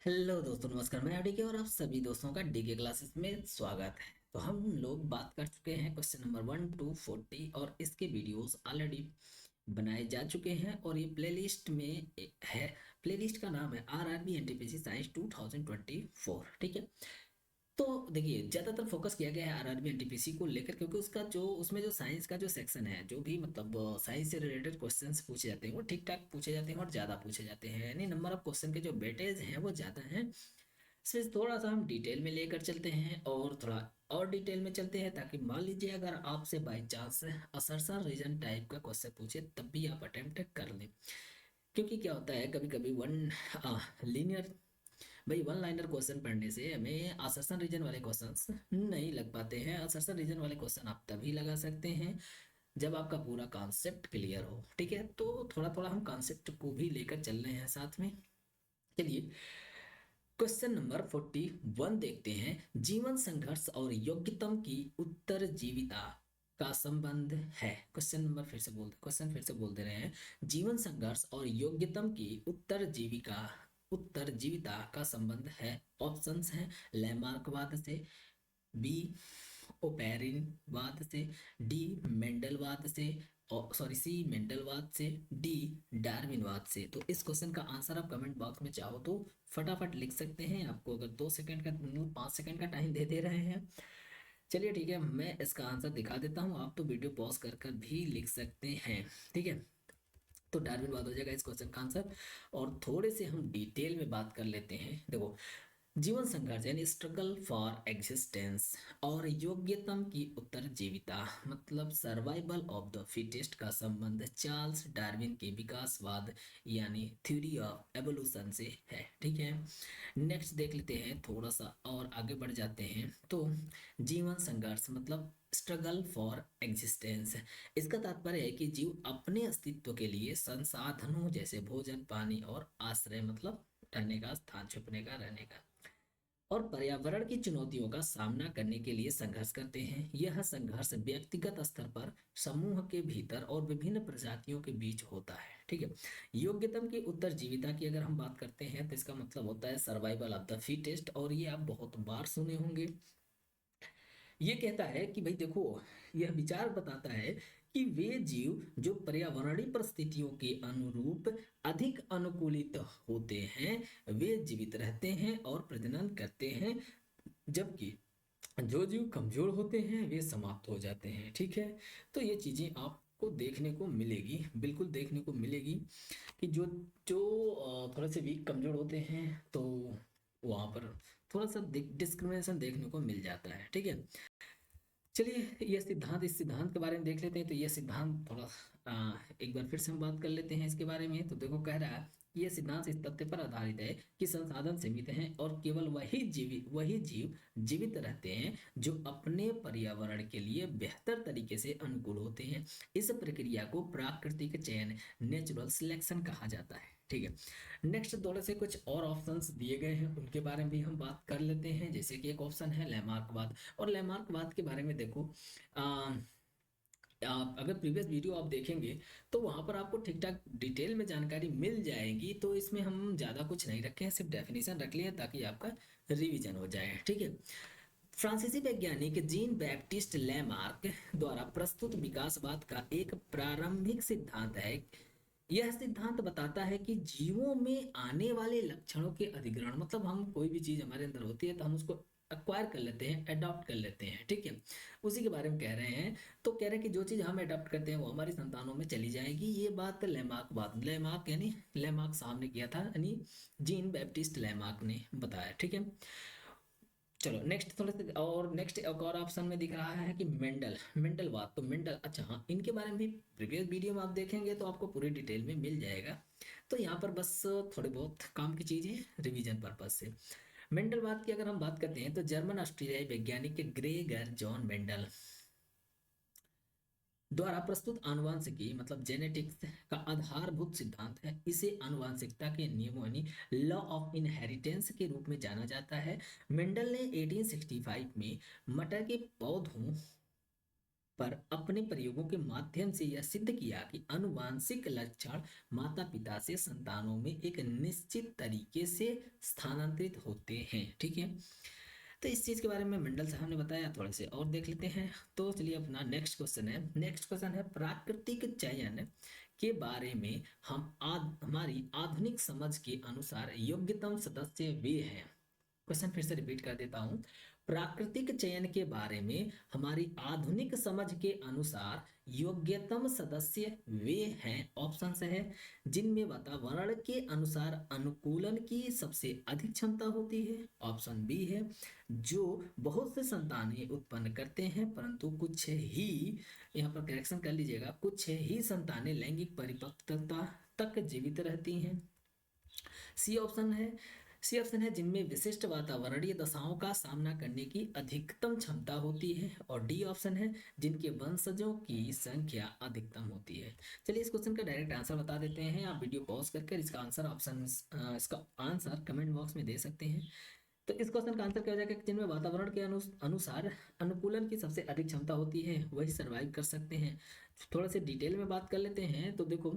Hello दोस्तों, नमस्कार। मैं डीके और आप सभी दोस्तों का डीके क्लासेस में स्वागत है। तो हम लोग बात कर चुके हैं क्वेश्चन नंबर 1 to 40 और इसके वीडियोस ऑलरेडी बनाए जा चुके हैं और ये प्लेलिस्ट में है। प्लेलिस्ट का नाम है आरआरबी एनटीपीसी साइंस 2024। ठीक है। तो देखिए, ज़्यादातर फोकस किया गया है आरआरबी एनटीपीसी को लेकर, क्योंकि उसका जो उसमें जो साइंस का जो सेक्शन है, जो भी मतलब साइंस से रिलेटेड क्वेश्चंस पूछे जाते हैं वो ठीक ठाक पूछे जाते हैं और ज़्यादा पूछे जाते हैं, यानी नंबर ऑफ क्वेश्चन के जो वेटेज हैं वो ज़्यादा हैं। सिर्फ थोड़ा सा हम डिटेल में लेकर चलते हैं और थोड़ा और डिटेल में चलते हैं, ताकि मान लीजिए अगर आपसे बाई चांस असरसर रीजन टाइप का क्वेश्चन पूछे तब भी आप अटेम्प्ट कर लें। क्योंकि क्या होता है, कभी कभी लीनियर भाई वन लाइनर क्वेश्चन पढ़ने से हमें असरसन रीजन वाले क्वेश्चंस नहीं लग पाते हैं। असरसन रीजन वाले क्वेश्चन आप तभी लगा सकते हैं जब आपका पूरा कॉन्सेप्ट क्लियर हो। ठीक है, तो थोड़ा थोड़ा हम कॉन्सेप्ट को भी लेकर चल रहे हैं साथ में। चलिए, क्वेश्चन नंबर 41 देखते हैं। जीवन संघर्ष और योग्यतम की उत्तरजीविता का संबंध है। क्वेश्चन फिर से बोल दे रहे हैं। जीवन संघर्ष और योग्यतम की उत्तरजीविता का संबंध है। ऑप्शंस हैं लैमार्कवाद से, बी ओपेरिनवाद से, डी मेंडलवाद से, और सॉरी सी मेंडलवाद से, डी डार्विनवाद से। तो इस क्वेश्चन का आंसर आप कमेंट बॉक्स में चाहो तो फटाफट लिख सकते हैं। आपको अगर 2 सेकंड का 5 सेकंड का टाइम दे रहे हैं। चलिए ठीक है, मैं इसका आंसर दिखा देता हूँ। आप तो वीडियो पॉज कर कर भी लिख सकते हैं। ठीक है, तो डार्विनवाद हो जाएगा इस क्वेश्चन का आंसर। और थोड़े से हम डिटेल में बात कर लेते हैं। देखो, जीवन संघर्ष यानी स्ट्रगल फॉर एग्जिस्टेंस और योग्यतम की उत्तरजीविता मतलब सर्वाइवल ऑफ द फिटेस्ट का संबंध चार्ल्स डार्विन के विकासवाद यानी थ्योरी ऑफ एवोल्यूशन से है। ठीक है, नेक्स्ट देख लेते हैं, थोड़ा सा और आगे बढ़ जाते हैं। तो जीवन संघर्ष मतलब स्ट्रगल फॉर एग्जिस्टेंस, इसका तात्पर्य है कि जीव अपने अस्तित्व के लिए संसाधनों जैसे भोजन, पानी और आश्रय मतलब रहने का स्थान, छुपने का, रहने का, और पर्यावरण की चुनौतियों का सामना करने के लिए संघर्ष करते हैं। यह संघर्ष व्यक्तिगत स्तर पर, समूह के भीतर और विभिन्न प्रजातियों के बीच होता है। ठीक है, योग्यतम की उत्तरजीविता की अगर हम बात करते हैं तो इसका मतलब होता है सर्वाइवल ऑफ द फिटेस्ट, और ये आप बहुत बार सुने होंगे। ये कहता है कि भाई देखो, यह विचार बताता है कि वे जीव जो पर्यावरणीय परिस्थितियों के अनुरूप अधिक अनुकूलित होते हैं वे जीवित रहते हैं और प्रजनन करते हैं, जबकि जो जीव कमजोर होते हैं वे समाप्त हो जाते हैं। ठीक है, तो ये चीजें आपको देखने को मिलेगी, बिल्कुल देखने को मिलेगी कि जो जो थोड़े से वीक, कमजोर होते हैं तो वहां पर थोड़ा सा डिस्क्रिमिनेशन देखने को मिल जाता है। ठीक है, चलिए ये सिद्धांत, इस सिद्धांत के बारे में देख लेते हैं। तो ये सिद्धांत थोड़ा एक बार फिर से हम बात कर लेते हैं इसके बारे में। तो देखो, कह रहा है कि ये सिद्धांत इस तथ्य पर आधारित है कि संसाधन सीमित हैं और केवल वही जीव जीवित रहते हैं जो अपने पर्यावरण के लिए बेहतर तरीके से अनुकूल होते हैं। इस प्रक्रिया को प्राकृतिक चयन, नेचुरल सिलेक्शन कहा जाता है। ठीक है, नेक्स्ट थोड़े से कुछ और ऑप्शंस दिए गए हैं, उनके बारे में भी हम बात कर लेते हैं। जैसे कि एक ऑप्शन है लैमार्कवाद, और लैमार्कवाद के बारे में देखो, आ, आप अगर प्रीवियस वीडियो आप देखेंगे तो वहां पर आपको ठीक ठाक डिटेल में जानकारी मिल जाएगी। तो इसमें हम ज़्यादा कुछ नहीं रखे हैं, सिर्फ डेफिनेशन रख लिए ताकि आपका रिवीजन हो जाए। ठीक है, फ्रांसीसी वैज्ञानिक जीन बैप्टिस्ट लैमार्क द्वारा प्रस्तुत विकासवाद का एक प्रारंभिक सिद्धांत है। यह सिद्धांत बताता है कि जीवों में आने वाले लक्षणों के अधिग्रहण मतलब हम कोई भी चीज हमारे अंदर होती है तो हम उसको अक्वायर कर लेते हैं, अडॉप्ट कर लेते हैं। ठीक है, उसी के बारे में कह रहे हैं। तो कह रहे हैं कि जो चीज हम अडॉप्ट करते हैं वो हमारी संतानों में चली जाएगी। ये बात लेमार्क यानी लेमार्क साहब ने किया था, यानी जीन बैप्टिस्ट लेमार्क ने बताया। ठीक है, चलो नेक्स्ट थोड़े से, और नेक्स्ट एक और ऑप्शन में दिख रहा है कि मेंडलवाद। तो मेंडल, अच्छा हाँ, इनके बारे में भी प्रीवियस वीडियो में आप देखेंगे तो आपको पूरी डिटेल में मिल जाएगा। तो यहाँ पर बस थोड़े बहुत काम की चीजें रिवीजन पर्पज से। मेंडलवाद की अगर हम बात करते हैं तो जर्मन ऑस्ट्रेलियाई वैज्ञानिक ग्रेगर जॉन मेंडल द्वारा प्रस्तुत आनुवांशिकी मतलब जेनेटिक्स का आधारभूत सिद्धांत है। इसे आनुवांशिकता के नियमों यानी लॉ ऑफ इनहेरिटेंस के रूप में जाना जाता है। मेंडल ने 1865 में मटर के पौधों पर अपने प्रयोगों के माध्यम से यह सिद्ध किया कि आनुवांशिक लक्षण माता पिता से संतानों में एक निश्चित तरीके से स्थानांतरित होते हैं। ठीक है, तो इस चीज के बारे में मंडल साहब ने बताया, थोड़े से और देख लेते हैं। तो चलिए अपना नेक्स्ट क्वेश्चन है प्राकृतिक चयन के बारे में हमारी आधुनिक समझ के अनुसार योग्यतम सदस्य वे हैं। क्वेश्चन फिर से रिपीट कर देता हूं। प्राकृतिक चयन के बारे में हमारी आधुनिक समझ के अनुसार योग्यतम सदस्य वे हैं, ऑप्शन है, जिनमें वातावरण के अनुसार अनुकूलन की सबसे अधिक क्षमता होती है। ऑप्शन बी है, जो बहुत से संतानें उत्पन्न करते हैं परंतु कुछ ही, यहाँ पर करेक्शन कर लीजिएगा, कुछ ही संतानें लैंगिक परिपक्वता तक जीवित रहती हैं। सी ऑप्शन है सी ऑप्शन है, जिनमें विशिष्ट वातावरणीय दशाओं का सामना करने की अधिकतम क्षमता होती है। और डी ऑप्शन है, जिनके वंशजों की संख्या अधिकतम होती है। चलिए इस क्वेश्चन का डायरेक्ट आंसर बता देते हैं। आप वीडियो पॉज करके इसका आंसर कमेंट बॉक्स में दे सकते हैं। तो इस क्वेश्चन का आंसर क्या हो जाएगा, जिनमें वातावरण के अनुसार अनुकूलन की सबसे अधिक क्षमता होती है वही सरवाइव कर सकते हैं। थोड़ा से डिटेल में बात कर लेते हैं। तो देखो,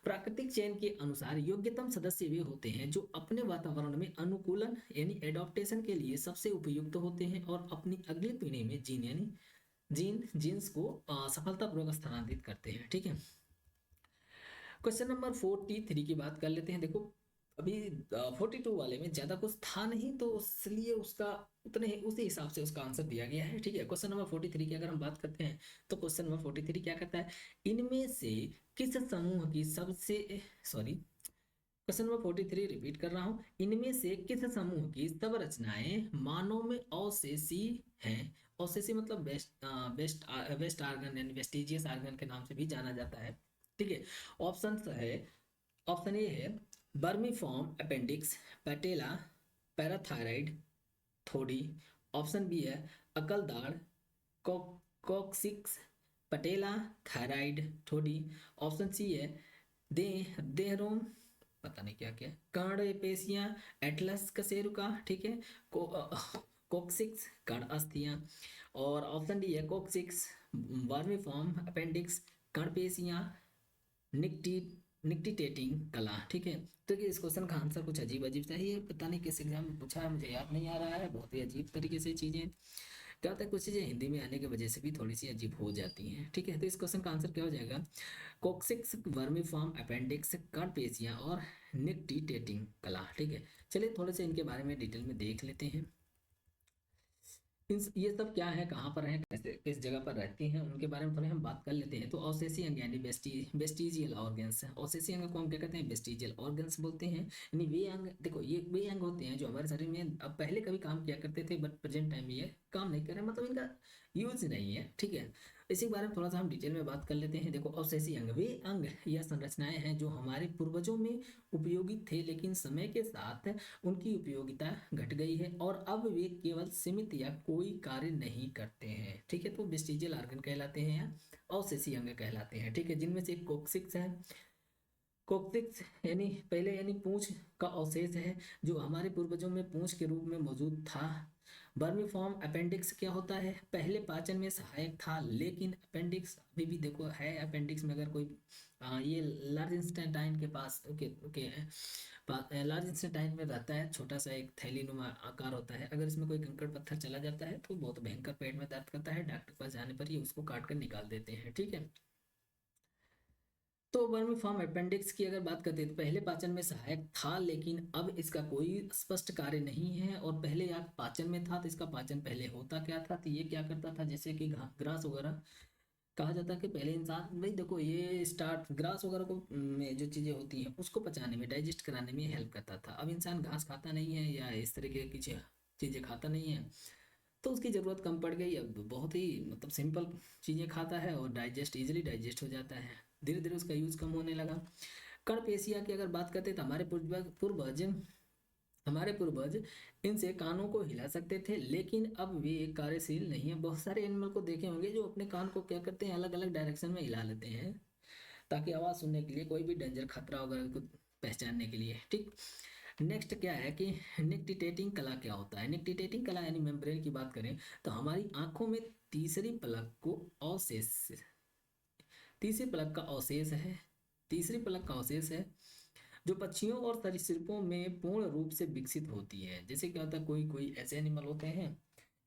प्राकृतिक चयन के अनुसार योग्यतम सदस्य वे होते हैं जो अपने वातावरण में अनुकूलन यानी एडॉप्टेशन के लिए सबसे उपयुक्त होते हैं और अपनी अगली पीढ़ी में जीन्स को सफलतापूर्वक स्थानांतरित करते हैं। ठीक है, क्वेश्चन नंबर 43 की बात कर लेते हैं। देखो, अभी 42 वाले में ज्यादा कुछ था नहीं, तो इसलिए उसका उसी हिसाब से उसका आंसर दिया गया है। ठीक है, क्वेश्चन नंबर 43 की अगर हम बात करते हैं तो क्वेश्चन नंबर 43 क्या कहता है, इनमें से किस समूह की सबसे सॉरी क्वेश्चन नंबर 43 रिपीट कर रहा हूं, इनमें से किस समूह की सब रचनाएं मानव में अवशेषी हैं। अवशेषी मतलब वेस्ट आर्गन यानी वेस्टिजियस आर्गन के नाम से भी जाना जाता है। ठीक है, ऑप्शन ए है बर्मीफॉर्म अपेंडिक्स, पैटेला, पैराथायराइड, थोड़ी। ऑप्शन बी है अकलदाड़, कॉक्सिक्स, पटेला, थायराइड, थोड़ी। ऑप्शन सी है देहरोम, पता नहीं क्या क्या, कर्ण पेशियां, एटलस कशेरुका। ठीक है, कोक्सिक्स कर्ण अस्थियां। और ऑप्शन डी है कोक्सिक्स, वर्मीफॉर्म अपेंडिक्स, कर्ण पेशियां, निक्टी निक्टिटेटिंग कला। ठीक है, तो इस क्वेश्चन का आंसर कुछ अजीब अजीब सा ही है, पता नहीं किस एग्जाम में पूछा है, मुझे याद नहीं आ रहा है। बहुत ही अजीब तरीके से चीजें क्या होता है, कुछ चीजें हिंदी में आने की वजह से भी थोड़ी सी अजीब हो जाती हैं। ठीक है, तो इस क्वेश्चन का आंसर क्या हो जाएगा, कोक्सिक्स, वर्मीफॉर्म अपेंडिक्स, कर्णपेशियां और निक्टिटेटिंग कला। ठीक है, चलिए थोड़े से इनके बारे में डिटेल में देख लेते हैं। ये सब क्या है, कहाँ पर है, कैसे किस जगह पर रहती हैं, उनके बारे में थोड़ी हम बात कर लेते हैं। तो अवशेषी अंग यानी वेस्टिजियल ऑर्गन्स, अवशेषी अंग को हम क्या कहते हैं, वेस्टिजियल ऑर्गन्स बोलते हैं। यानी वे अंग, देखो ये वे अंग होते हैं जो हमारे शरीर में अब पहले कभी काम किया करते थे बट प्रेजेंट टाइम में ये काम नहीं कर रहे, मतलब इनका यूज नहीं है। ठीक है, इसी के बारे में थोड़ा सा हम डिटेल में बात कर लेते हैं। देखो, अवशेषी अंग वे अंग या संरचनाएं हैं जो हमारे पूर्वजों में उपयोगी थे लेकिन समय के साथ उनकी उपयोगिता घट गई है और अब वे केवल सीमित या कोई कार्य नहीं करते हैं। ठीक है, तो वेस्टिजियल ऑर्गन कहलाते हैं या अवशेषी अंग कहलाते हैं। ठीक है, जिनमें से कोक्सिक्स है, कोक्सिक्स यानी पहले यानी पूंछ का अवशेष है जो हमारे पूर्वजों में पूंछ के रूप में मौजूद था। बर्मीफॉर्म अपेंडिक्स क्या होता है, पहले पाचन में सहायक था लेकिन अपेंडिक्स अभी भी देखो है। अपेंडिक्स में अगर कोई ये लार्ज इंस्टेंटाइन के पास लार्ज इंस्टेंटाइन में रहता है, छोटा सा एक थैलीनुमा आकार होता है। अगर इसमें कोई कंकड़ पत्थर चला जाता है तो बहुत भयंकर पेट में दर्द करता है, डॉक्टर के पास जाने पर ही उसको काट कर निकाल देते हैं। ठीक है, तो वर्मीफॉर्म अपेंडिक्स की अगर बात करते हैं तो पहले पाचन में सहायक था लेकिन अब इसका कोई स्पष्ट कार्य नहीं है। और पहले आप पाचन में था तो इसका पाचन पहले होता क्या था, तो ये क्या करता था, जैसे कि ग्रास वगैरह कहा जाता है कि पहले इंसान, भाई देखो ये स्टार्ट ग्रास वगैरह को में जो चीज़ें होती हैं उसको पचाने में, डाइजेस्ट कराने में हेल्प करता था। अब इंसान घास खाता नहीं है या इस तरीके की चीज़ें खाता नहीं है तो उसकी ज़रूरत कम पड़ गई। अब बहुत ही मतलब सिंपल चीज़ें खाता है और इजीली डाइजेस्ट हो जाता है। धीरे धीरे उसका यूज़ कम होने लगा। कर्णपेशिया की अगर बात करते हैं तो हमारे पूर्वज इनसे कानों को हिला सकते थे लेकिन अब वे कार्यशील नहीं है। बहुत सारे एनिमल को देखे होंगे जो अपने कान को क्या करते हैं, अलग अलग डायरेक्शन में हिला लेते हैं ताकि आवाज़ सुनने के लिए, कोई भी डेंजर खतरा वगैरह को पहचानने के लिए। ठीक, नेक्स्ट क्या है कि निक्टिटेटिंग कला क्या होता है। निक्टिटेटिंग कला यानी मेम्ब्रेन की बात करें तो हमारी आंखों में तीसरी पलक को अवशेष तीसरी पलक का अवशेष है तीसरी पलक का अवशेष है जो पक्षियों और सरीसृपों में पूर्ण रूप से विकसित होती है। जैसे क्या होता है, कोई कोई ऐसे एनिमल होते हैं,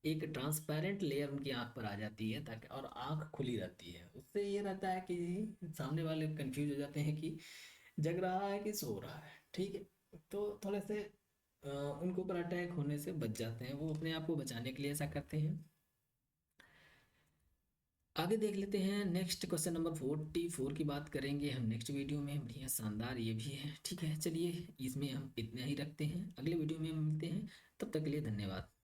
एक ट्रांसपेरेंट लेयर उनकी आंख पर आ जाती है ताकि, और आंख खुली रहती है, उससे ये रहता है कि सामने वाले कंफ्यूज हो जाते हैं कि जग रहा है कि सो रहा है। ठीक है, तो थोड़े से उनको ऊपर अटैक होने से बच जाते हैं, वो अपने आप को बचाने के लिए ऐसा करते हैं। आगे देख लेते हैं नेक्स्ट क्वेश्चन नंबर 44 की बात करेंगे हम नेक्स्ट वीडियो में। बढ़िया शानदार ये भी है। ठीक है, चलिए इसमें हम इतना ही रखते हैं, अगले वीडियो में हम मिलते हैं, तब तक के लिए धन्यवाद।